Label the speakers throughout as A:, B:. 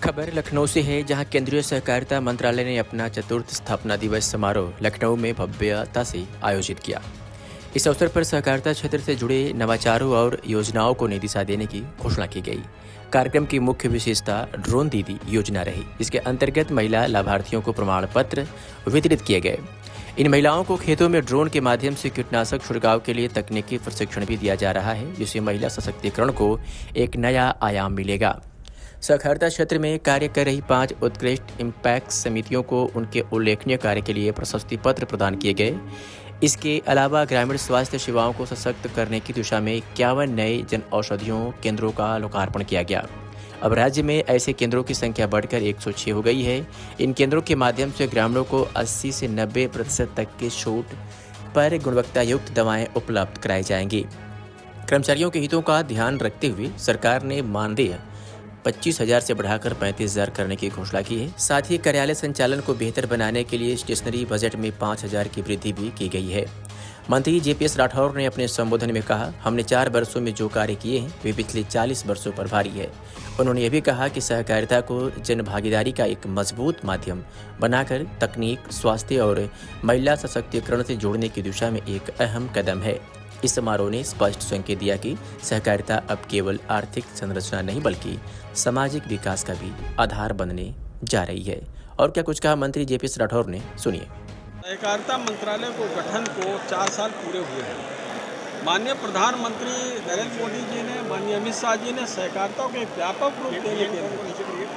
A: खबर लखनऊ से है, जहां केंद्रीय सहकारिता मंत्रालय ने अपना चतुर्थ स्थापना दिवस समारोह लखनऊ में भव्यता से आयोजित किया। इस अवसर पर सहकारिता क्षेत्र से जुड़े नवाचारों और योजनाओं को नई दिशा देने की घोषणा की गई। कार्यक्रम की मुख्य विशेषता ड्रोन दीदी योजना रही, जिसके अंतर्गत महिला लाभार्थियों को प्रमाण पत्र वितरित किए गए। इन महिलाओं को खेतों में ड्रोन के माध्यम से कीटनाशक छिड़काव के लिए तकनीकी प्रशिक्षण भी दिया जा रहा है, जिससे महिला सशक्तिकरण को एक नया आयाम मिलेगा। सहकारिता क्षेत्र में कार्य कर रही 5 उत्कृष्ट इम्पैक्ट समितियों को उनके उल्लेखनीय कार्य के लिए प्रशस्ति पत्र प्रदान किए गए। इसके अलावा ग्रामीण स्वास्थ्य सेवाओं को सशक्त करने की दिशा में 51 नए जन औषधियों केंद्रों का लोकार्पण किया गया। अब राज्य में ऐसे केंद्रों की संख्या बढ़कर 106 हो गई है। इन केंद्रों के माध्यम से ग्रामीणों को 80 से 90% तक की छूट पर गुणवत्तायुक्त दवाएं उपलब्ध कराई जाएंगी। कर्मचारियों के हितों का ध्यान रखते हुए सरकार ने मानदेय 25,000 से बढ़ाकर 35,000 करने की घोषणा की है। साथ ही कार्यालय संचालन को बेहतर बनाने के लिए स्टेशनरी बजट में 5,000 की वृद्धि भी की गई है। मंत्री JPS राठौर ने अपने संबोधन में कहा, हमने 4 वर्षों में जो कार्य किए हैं वे पिछले 40 वर्षों पर भारी है। उन्होंने यह भी कहा कि सहकारिता को जन भागीदारी का एक मजबूत माध्यम बनाकर तकनीक, स्वास्थ्य और महिला सशक्तिकरण से जोड़ने की दिशा में एक अहम कदम है। इस समारोह ने स्पष्ट संकेत दिया कि सहकारिता अब केवल आर्थिक संरचना नहीं बल्कि सामाजिक विकास का भी आधार बनने जा रही है। और क्या कुछ कहा मंत्री JPS राठौर ने, सुनिए।
B: सहकारिता मंत्रालय को गठन को 4 साल पूरे हुए हैं। माननीय प्रधानमंत्री नरेंद्र मोदी जी ने, माननीय अमित शाह जी ने सहकारिता को एक व्यापक रूप देने के लिए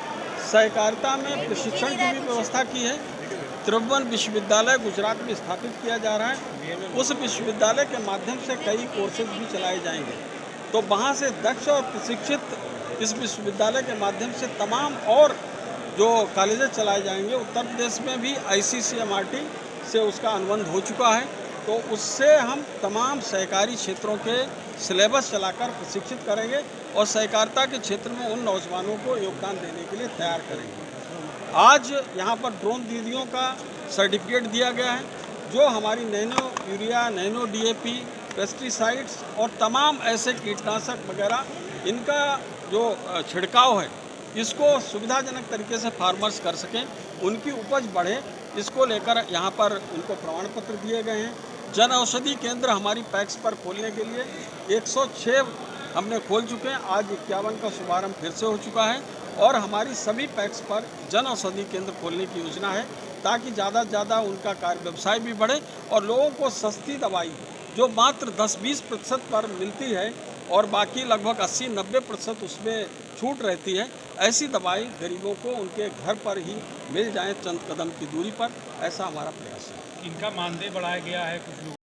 B: सहकारिता में प्रशिक्षण की भी व्यवस्था की है। त्रिभुवन विश्वविद्यालय गुजरात में स्थापित किया जा रहा है। उस विश्वविद्यालय के माध्यम से कई कोर्सेज भी चलाए जाएंगे, तो वहाँ से दक्ष और प्रशिक्षित इस विश्वविद्यालय के माध्यम से तमाम और जो कॉलेजेस चलाए जाएंगे। उत्तर प्रदेश में भी ICCMRT से उसका अनुबंध हो चुका है, तो उससे हम तमाम सहकारी क्षेत्रों के सिलेबस चलाकर प्रशिक्षित करेंगे और सहकारिता के क्षेत्र में उन नौजवानों को योगदान देने के लिए तैयार करेंगे। आज यहाँ पर ड्रोन दीदियों का सर्टिफिकेट दिया गया है, जो हमारी nano urea, nano DAP, pesticides और तमाम ऐसे कीटनाशक वगैरह इनका जो छिड़काव है, इसको सुविधाजनक तरीके से फार्मर्स कर सकें, उनकी उपज बढ़े, इसको लेकर यहाँ पर उनको प्रमाण पत्र दिए गए हैं। जन औषधि केंद्र हमारी पैक्स पर खोलने के लिए 106 हमने खोल चुके हैं। आज 51 का शुभारंभ फिर से हो चुका है और हमारी सभी पैक्स पर जन औषधि केंद्र खोलने की योजना है, ताकि ज़्यादा से ज़्यादा उनका कार्य व्यवसाय भी बढ़े और लोगों को सस्ती दवाई जो मात्र 10-20% पर मिलती है और बाकी लगभग 80-90% उसमें छूट रहती है, ऐसी दवाई गरीबों को उनके घर पर ही मिल जाए चंद कदम की दूरी पर। ऐसा हमारा प्रयास है।
C: इनका मानदेय बढ़ाया गया है कुछ लोगों